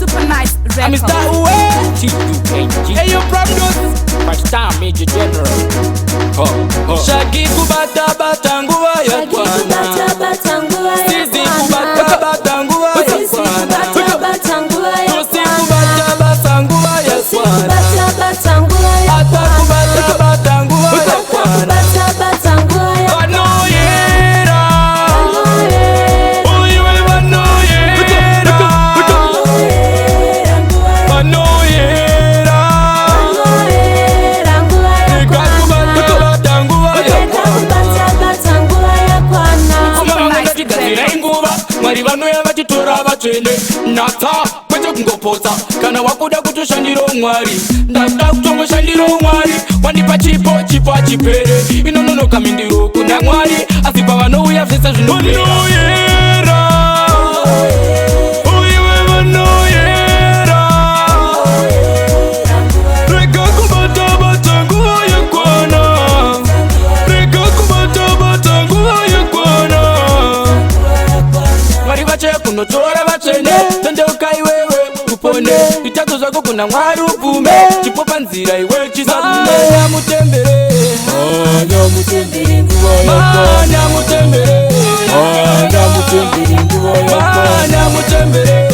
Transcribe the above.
Super nice record. I'm Mr. Uwe T2KG. Hey, you produce first time Major General. Shaggy kubata batanguwa ya kwana. Sisi kubata batanguwa ya kwana. Tusi kubata batanguwa ya kwana. Ata kubata batanguwa ya kwana. Mwari vano yavachitora vatsvene nata kwete kungopotsa kana wakuda kutoshandiro mwari ndada kutongoshandiro mwari wandipa chipo achipere inononoka mindiro kuna mwari asi pavanouya zvese zvinoyera uiwe vanoyera rega kubata bata nguva yakwana rega kubata bata nguva yakwana Mwari vache kunotora vatsvene tendeuka iwewe upone itadzo zvako kuna mwari ubvume chipopa nzira iwe chisadume nyamutembere nyamutembere nyamutembere nyamutembere